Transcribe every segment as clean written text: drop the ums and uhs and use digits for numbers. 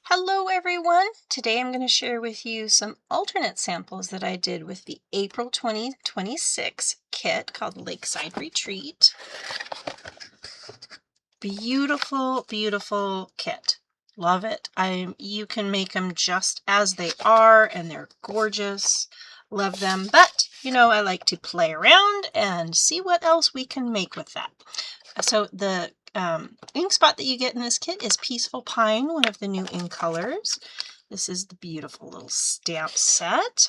Hello everyone! Today I'm going to share with you some alternate samples that I did with the April 2026 kit called Lakeside Retreat. Beautiful, beautiful kit. Love it. You can make them just as they are and they're gorgeous. Love them, but I like to play around and see what else we can make with that. So the ink spot that you get in this kit is Peaceful Pine, one of the new ink colors. This is the beautiful little stamp set.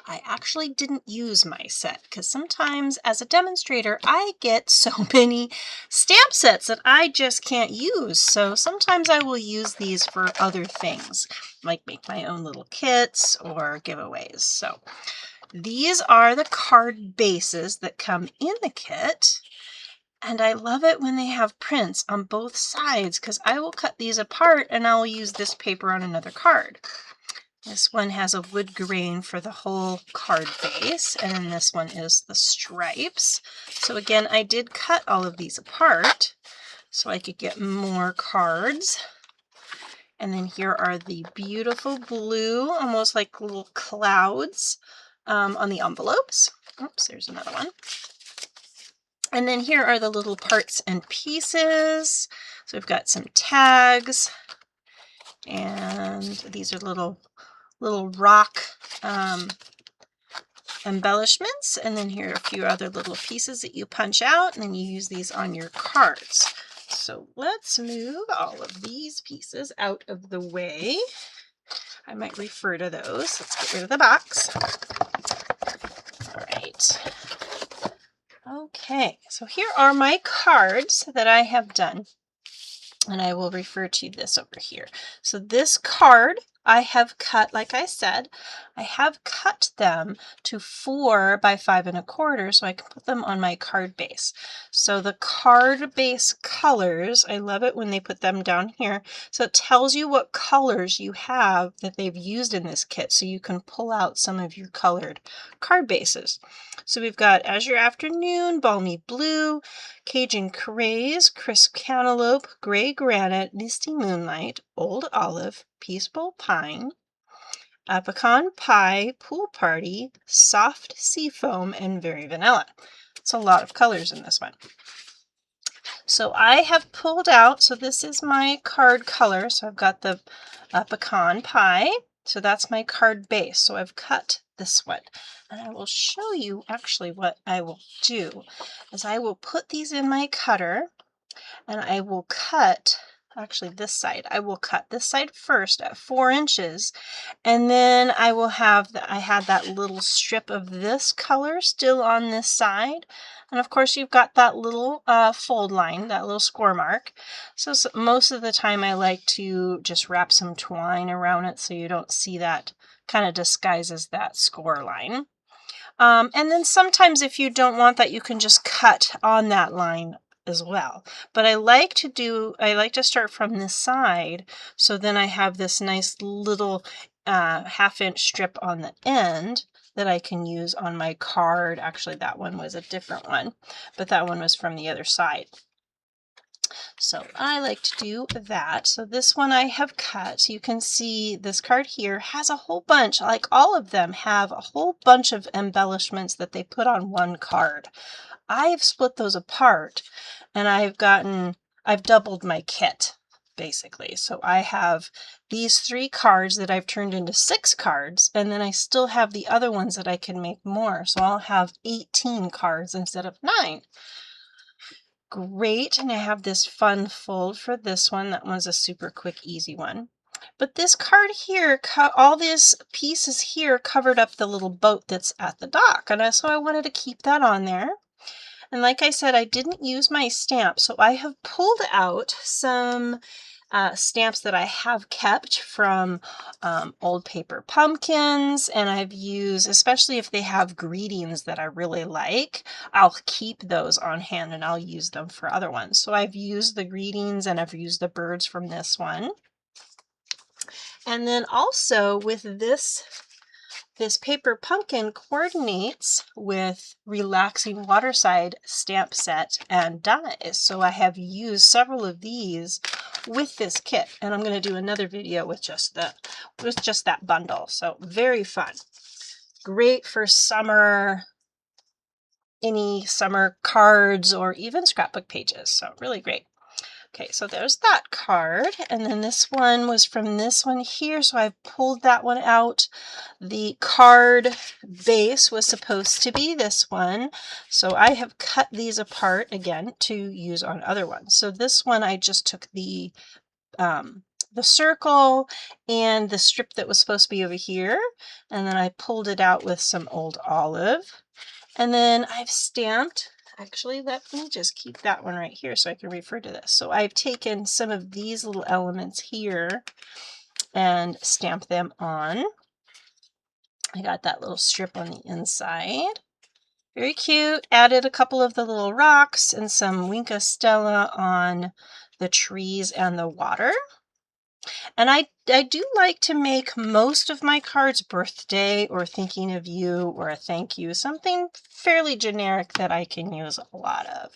I actually didn't use my set because sometimes as a demonstrator, I get so many stamp sets that I just can't use. So sometimes I will use these for other things, like make my own little kits or giveaways. So these are the card bases that come in the kit. And I love it when they have prints on both sides because I will cut these apart and I'll use this paper on another card. This one has a wood grain for the whole card base, and then this one is the stripes. So again, I did cut all of these apart so I could get more cards. And then here are the beautiful blue, almost like little clouds on the envelopes. Oops, there's another one. And then here are the little parts and pieces. So we've got some tags, and these are little rock embellishments. And then here are a few other little pieces that you punch out, and then you use these on your cards. So let's move all of these pieces out of the way. I might refer to those. Let's get rid of the box. All right. Okay, so here are my cards that I have done, and I will refer to this over here. So this card I have cut, like I said, I have cut them to 4 by 5 1/4 so I can put them on my card base. So the card base colors, I love it when they put them down here. So it tells you what colors you have that they've used in this kit, so you can pull out some of your colored card bases. So we've got Azure Afternoon, Balmy Blue, Cajun Craze, Crisp Cantaloupe, Gray Granite, Misty Moonlight, Old Olive, Peaceful Pine, Pecan Pie, Pool Party, Soft Seafoam, and Very Vanilla. It's a lot of colors in this one. So I have pulled out, so this is my card color. So I've got the Pecan Pie. So that's my card base. So I've cut this one. And I will show you actually what I will do is I will put these in my cutter and I will cut actually this side. I will cut this side first at 4 inches, and then I will have I had that little strip of this color still on this side, and of course you've got that little fold line, that little score mark. So most of the time I like to just wrap some twine around it so you don't see that, kind of disguises that score line. And then sometimes if you don't want that, you can just cut on that line as well. But I like to start from this side, so then I have this nice little 1/2 inch strip on the end that I can use on my card. Actually, that one was a different one, but that one was from the other side. So I like to do that. So this one I have cut. You can see this card here has a whole bunch, like all of them have a whole bunch of embellishments that they put on one card. I've split those apart and I've doubled my kit basically. So I have these 3 cards that I've turned into 6 cards, and then I still have the other ones that I can make more. So I'll have 18 cards instead of 9. Great. And I have this fun fold for this one. That one's a super quick, easy one. But this card here, all these pieces here covered up the little boat that's at the dock. And so I wanted to keep that on there. And like I said, I didn't use my stamp. So I have pulled out some stamps that I have kept from old paper pumpkins, and I've used, especially if they have greetings that I really like, I'll keep those on hand and I'll use them for other ones. So I've used the greetings and I've used the birds from this one. And then also with this paper pumpkin coordinates with Relaxing Waterside stamp set and dies. So I have used several of these with this kit, and I'm going to do another video with just that bundle. So very fun. Great for summer, any summer cards or even scrapbook pages. So really great. Okay, so there's that card, and then this one was from this one here, so I've pulled that one out. The card base was supposed to be this one, so I have cut these apart again to use on other ones. So this one I just took the circle and the strip that was supposed to be over here, and then I pulled it out with some old olive, and then I've stamped. Actually, let me just keep that one right here so I can refer to this. So I've taken some of these little elements here and stamped them on. I got that little strip on the inside. Very cute. Added a couple of the little rocks and some Winka Stella on the trees and the water. And I do like to make most of my cards birthday or thinking of you or a thank you, something fairly generic that I can use a lot of.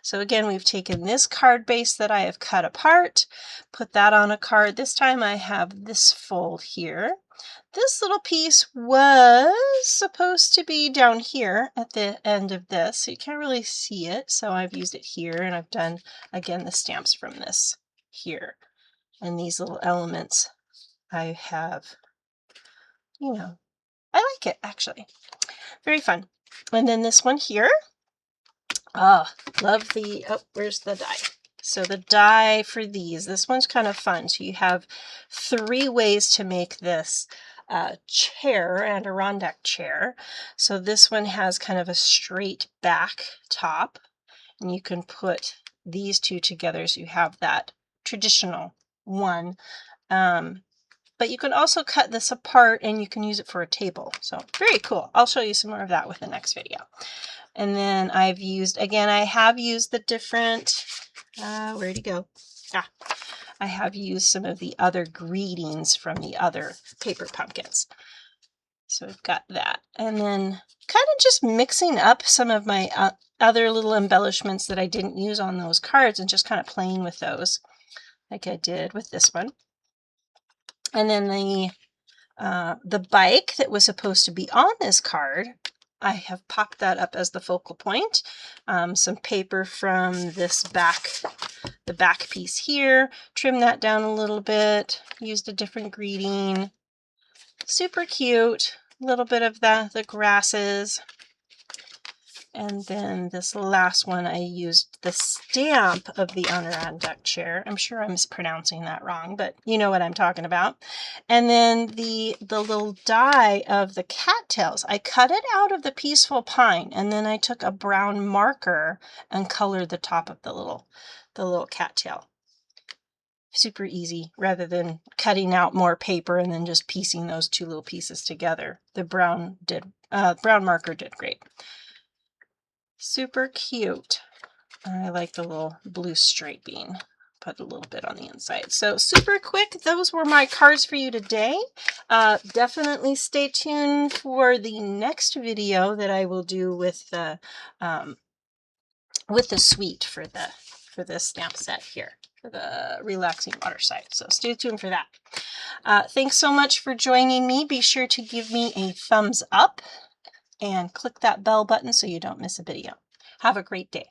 So again, we've taken this card base that I have cut apart, put that on a card. This time I have this fold here. This little piece was supposed to be down here at the end of this, so you can't really see it. So I've used it here, and I've done, again, the stamps from this here. And these little elements I have, I like it, actually. Very fun. And then this one here. Love the, where's the die? So the die for these, this one's kind of fun. So you have 3 ways to make this chair, Adirondack chair. So this one has kind of a straight back top, and you can put these 2 together so you have that traditional one. But you can also cut this apart and you can use it for a table. So very cool. I'll show you some more of that with the next video. And then I've used, again, I have used the different, where'd he go? I have used some of the other greetings from the other paper pumpkins. So we've got that. And then kind of just mixing up some of my other little embellishments that I didn't use on those cards and just kind of playing with those like I did with this one. And then the bike that was supposed to be on this card, I have popped that up as the focal point. Some paper from this the back piece here, trimmed that down a little bit, used a different greeting. Super cute. A little bit of the grasses. And then this last one, I used the stamp of the Adirondack chair. I'm sure I'm mispronouncing that wrong, but you know what I'm talking about. And then the little die of the cattails, I cut it out of the peaceful pine, and then I took a brown marker and colored the top of the little cattail. Super easy, rather than cutting out more paper and then just piecing those 2 little pieces together. The brown marker did great. Super cute. I like the little blue striping. Put a little bit on the inside. So super quick. Those were my cards for you today. Definitely stay tuned for the next video that I will do with the suite for this stamp set here, for the relaxing water side. So stay tuned for that. Thanks so much for joining me. Be sure to give me a thumbs up and click that bell button so you don't miss a video. Have a great day.